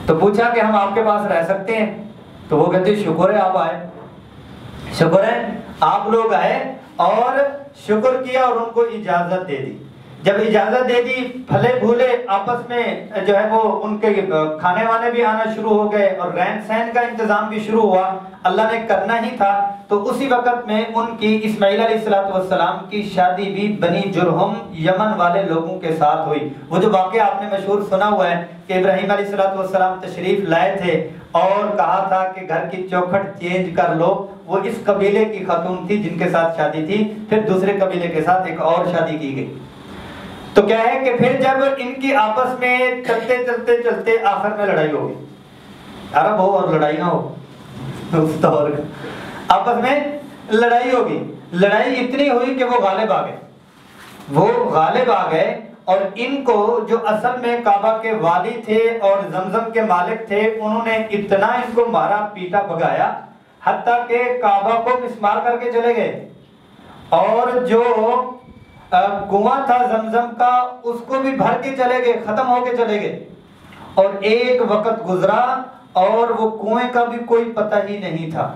تو پوچھا کہ ہم آپ کے پاس رہ سکتے ہیں؟ تو وہ کہتے شکر ہے آپ آئے، شکر ہے آپ لوگ آئے، اور شکر کیا اور ان کو اجازت دے دی۔ جب اجازت دے دی، پھلے بھولے آپس میں جو ہے وہ ان کے کھانے وانے بھی آنا شروع ہو گئے اور رہن سہن کا انتظام بھی شروع ہوا، اللہ نے کرنا ہی تھا۔ تو اسی وقت میں ان کی اسماعیل علیہ السلام کی شادی بھی بنی جرہم یمن والے لوگوں کے ساتھ ہوئی۔ وہ جو واقعہ آپ نے مشہور سنا ہوا ہے کہ ابراہیم علیہ السلام تشریف لائے تھے اور کہا تھا کہ گھر کی چوکھٹ چینج کر لو، وہ اس قبیلے کی خاتون تھی جن کے ساتھ شادی تھی، پھر دوسرے قبیلے کے ساتھ ایک اور شادی کی گئی۔ تو کیا ہے کہ پھر جب ان کی آپس میں چلتے چلتے چلتے آخر میں لڑائی ہو گئی، عرب ہو اور لڑائی نہ ہو اس دور میں، آپس میں لڑائی ہوگی۔ لڑائی اتنی ہوئی کہ وہ غالب آ گئے، وہ غالب آ گئے، اور ان کو جو اصل میں کعبہ کے والی تھے اور زمزم کے مالک تھے، انہوں نے اتنا ان کو مارا پیٹا بھگایا حتیٰ کہ کعبہ کو مسمار کر کے چلے گئے، اور جو کنواں تھا زمزم کا اس کو بھی بھر کے چلے گئے، ختم ہو کے چلے گئے۔ اور ایک وقت گزرا اور وہ کنویں کا بھی کوئی پتہ ہی نہیں تھا،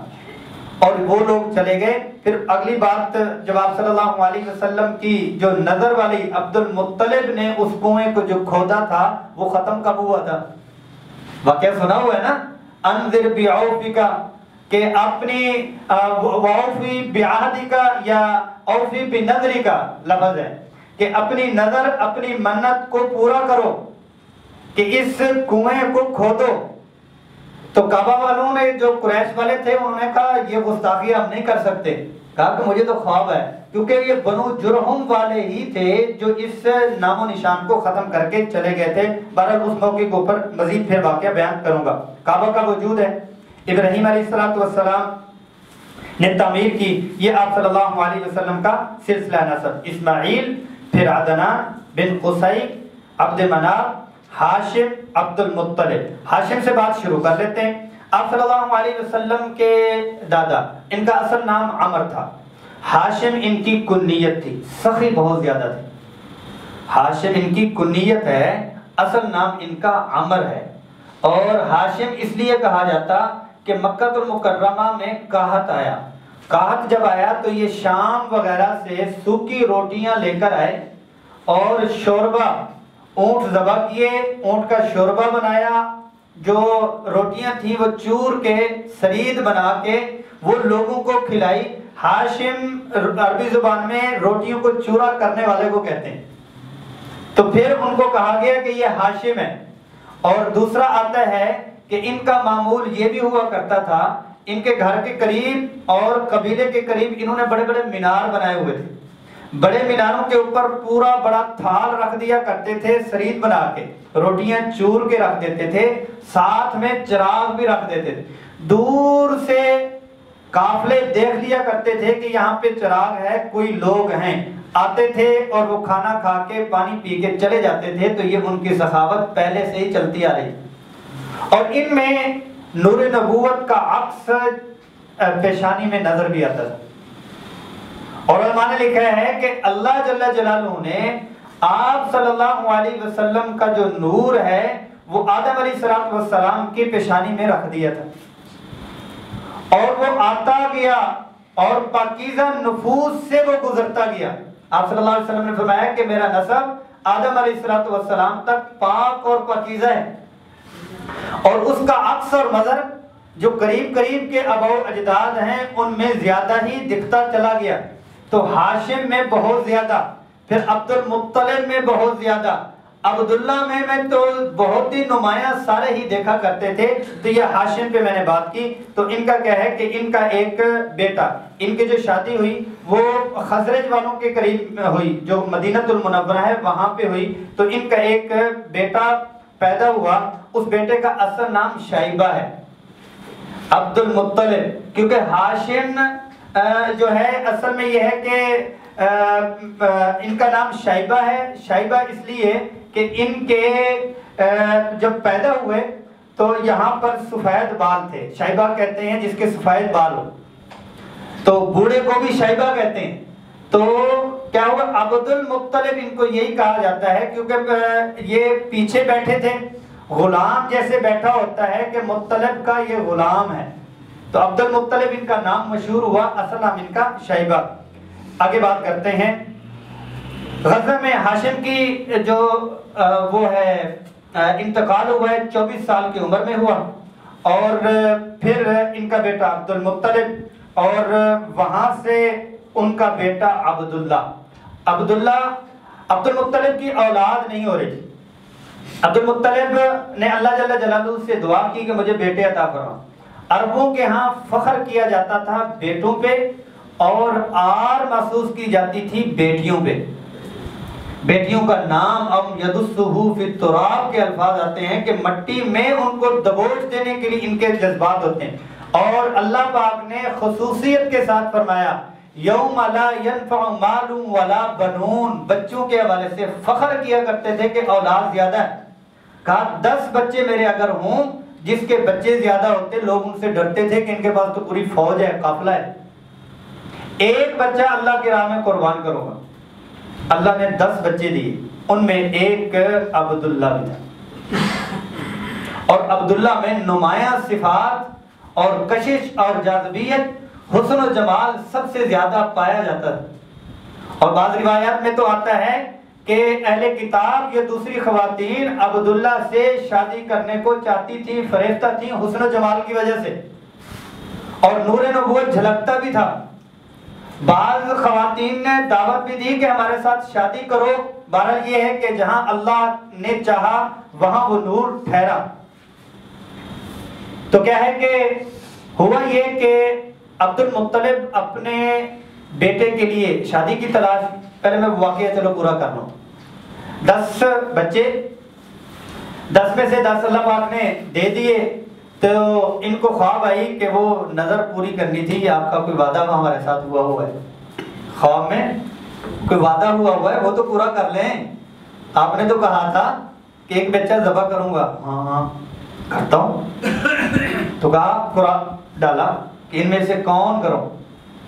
اور وہ لوگ چلے گئے۔ پھر اگلی بات جب آپ صلی اللہ علیہ وسلم کی جو نظر والی عبد المطلب نے اس کنویں کو جو کھودا تھا وہ ختم کب ہوا تھا؟ واقعہ سنا ہوا ہے نا، انذر بعوفک، کہ اپنی واوفی بعہدک یا اوفی بنذرک لفظ ہے کہ اپنی نظر اپنی منت کو پورا کرو کہ اس کنویں کو کھودو۔ تو کعبہ والوں نے جو قریش والے تھے انہوں نے کہا یہ گستاخی ہم نہیں کر سکتے، کہا کہ مجھے تو خواب ہے، کیونکہ یہ بنو جرہم والے ہی تھے جو اس نام و نشان کو ختم کر کے چلے گئے تھے۔ بہرحال اس موقع کے اوپر مزید پھر واقعہ بیان کروں گا۔ کعبہ کا وجود ہے، ابراہیم علیہ السلام نے تعمیر کی، یہ آپ صلی اللہ علیہ وسلم کا سلسلہ نسب، اسماعیل، پھر عدنان بن قصی، عبد مناف، ہاشم، عبد المطلب۔ ہاشم سے بات شروع کر لیتے ہیں۔ آپ صلی اللہ علیہ وسلم کے دادا، ان کا اصل نام عمر تھا، ہاشم ان کی کنیت تھی، سخی بہت زیادہ تھے۔ ہاشم ان کی کنیت ہے، اصل نام ان کا عمر ہے، اور ہاشم اس لیے کہا جاتا کہ مکہ المکرمہ میں قحط آیا، قحط جب آیا تو یہ شام وغیرہ سے سوکھی روٹیاں لے کر آئے اور شوربہ، اونٹ ذبح کیے، اونٹ کا شوربہ بنایا، جو روٹیاں تھیں وہ چور کے سرید بنا کے وہ لوگوں کو کھلائی۔ ہاشم عربی زبان میں روٹیوں کو چورا کرنے والے کو کہتے ہیں، تو پھر ان کو کہا گیا کہ یہ ہاشم ہے۔ اور دوسرا آتا ہے کہ ان کا معمول یہ بھی ہوا کرتا تھا، ان کے گھر کے قریب اور قبیلے کے قریب انہوں نے بڑے بڑے مینار بنائے ہوئے تھے، بڑے میناروں کے اوپر پورا بڑا تھال رکھ دیا کرتے تھے، سرید بنا کے روٹیاں چور کے رکھ دیتے تھے، ساتھ میں چراغ بھی رکھ دیتے تھے۔ دور سے قافلے دیکھ لیا کرتے تھے کہ یہاں پہ چراغ ہے، کوئی لوگ ہیں، آتے تھے اور وہ کھانا کھا کے پانی پی کے چلے جاتے تھے۔ تو یہ ان کی سخاوت پہلے سے ہی چلتی آ رہی، اور ان میں نور نبوت کا عکس پیشانی میں نظر بھی آتا تھا۔ اور علماء نے لکھا ہے کہ اللہ جل جلالہ نے آپ صلی اللہ علیہ وسلم کا جو نور ہے وہ آدم علیہ السلام کی پیشانی میں رکھ دیا تھا، اور وہ آتا گیا اور پاکیزہ نفوس سے وہ گزرتا گیا۔ آپ صلی اللہ علیہ وسلم نے فرمایا کہ میرا نسب آدم علیہ السلام تک پاک اور پاکیزہ ہے، اور اس کا عکس اور مظہر جو قریب قریب کے آباء و اجداد ہیں ان میں زیادہ ہی دکھتا چلا گیا۔ تو ہاشم میں بہت زیادہ، پھر عبد المطلب میں بہت زیادہ، عبداللہ میں تو بہت ہی نمایاں سارے ہی دیکھا کرتے تھے۔ تو یہ ہاشم پہ میں نے بات کی۔ تو ان کا کیا ہے کہ ان کا ایک بیٹا، ان کی جو شادی ہوئی وہ خزرج والوں کے قریب ہوئی، جو مدینہ المنورہ ہے وہاں پہ ہوئی۔ تو ان کا ایک بیٹا پیدا ہوا، اس بیٹے کا اصل نام شیبہ ہے، عبد المطلب، کیونکہ ہاشم جو ہے اصل میں یہ ہے کہ ان کا نام شیبہ ہے۔ شیبہ اس لیے کہ ان کے جب پیدا ہوئے تو یہاں پر سفید بال تھے، شیبہ کہتے ہیں جس کے سفید بال ہو، تو بوڑھے کو بھی شیبہ کہتے ہیں۔ تو کیا ہوا، عبد المطلب ان کو یہی کہا جاتا ہے کیونکہ یہ پیچھے بیٹھے تھے غلام جیسے بیٹھا ہوتا ہے کہ مطلب کا یہ غلام ہے، تو عبد المطلب ان کا نام مشہور ہوا، اصل نام ان کا شیبہ۔ آگے بات کرتے ہیں، غزوہ میں ہاشم کی جو وہ ہے انتقال ہوا ہے 24 سال کی عمر میں ہوا، اور پھر ان کا بیٹا عبد المطلب، اور وہاں سے ان کا بیٹا عبداللہ۔ عبد المطلب کی اولاد نہیں ہو رہی تھی۔ عبد المطلب نے اللہ جل جلالہ سے دعا کی کہ مجھے بیٹے عطا فرما۔ عربوں کے ہاں فخر کیا جاتا تھا بیٹوں پہ، اور آر محسوس کی جاتی تھی بیٹیوں پہ۔ بیٹیوں کا نام اب یدسہ فی التراب کے الفاظ آتے ہیں کہ مٹی میں ان کو دبوچ دینے کے لیے ان کے جذبات ہوتے ہیں، اور اللہ پاک نے خصوصیت کے ساتھ فرمایا یوم لا ینفع مال ولا بنون، بچوں کے حوالے سے فخر کیا کرتے تھے کہ اولاد زیادہ ہے۔ کہا 10 بچے میرے اگر ہوں، جس کے بچے زیادہ ہوتے لوگ ان سے ڈرتے تھے کہ ان کے پاس تو پوری فوج ہے، قافلہ ہے، ایک بچہ اللہ کی راہ میں قربان کروں گا۔ اللہ نے 10 بچے دیے، ان میں ایک عبداللہ بھی تھا، اور عبداللہ میں نمایاں صفات اور کشش اور جاذبیت، حسن و جمال سب سے زیادہ پایا جاتا ہے۔ اور بعض روایات میں تو آتا ہے کہ اہل کتاب یا دوسری خواتین عبداللہ سے شادی کرنے کو چاہتی تھی، فریفتہ تھی حسن و جمال کی وجہ سے، اور نور نبوت جھلکتا بھی تھا۔ بعض خواتین نے دعوت بھی دی کہ ہمارے ساتھ شادی کرو، بہرحال یہ ہے کہ جہاں اللہ نے چاہا وہاں وہ نور ٹھہرا۔ تو کیا ہے کہ ہوا یہ کہ عبد المطلب اپنے بیٹے کے لیے شادی کی تلاش، پہلے میں واقعہ چلو پورا کر لوں۔ 10 بچے، 10 میں سے 10 اللہ پاک نے دے دیے، تو ان کو خواب آئی کہ وہ نظر پوری کرنی تھی، آپ کا کوئی وعدہ ہمارے ساتھ ہوا ہے، خواب میں کوئی وعدہ ہوا ہے وہ تو پورا کر لیں، آپ نے تو کہا تھا کہ ایک بچہ ذبح کروں گا۔ ہاں کرتا ہوں۔ تو کہا قرآن ڈالا کہ ان میں سے کون کروں،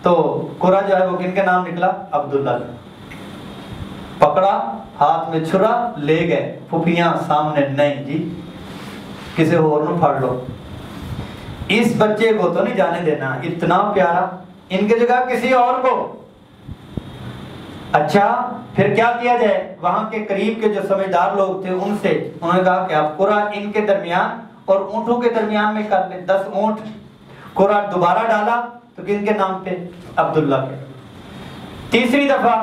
تو قرآن جو ہے وہ کن کے نام نکلا؟ عبداللہ کا۔ پکڑا، ہاتھ میں چھرا، لے گئے، پھپھیاں سامنے، نہیں جی کسی اور نو پھڑ لو، اس بچے کو تو نہیں جانے دینا، اتنا پیارا، ان کی جگہ کسی اور کو۔ اچھا پھر کیا کیا جائے؟ وہاں کے قریب کے جو سمجھدار لوگ تھے ان سے انہوں نے کہا کہ آپ قرآن ان کے درمیان اور اونٹوں کے درمیان میں کر لیں، 10 اونٹ۔ قرآن دوبارہ ڈالا تو کن کے نام پہ؟ عبداللہ کے۔ تیسری دفعہ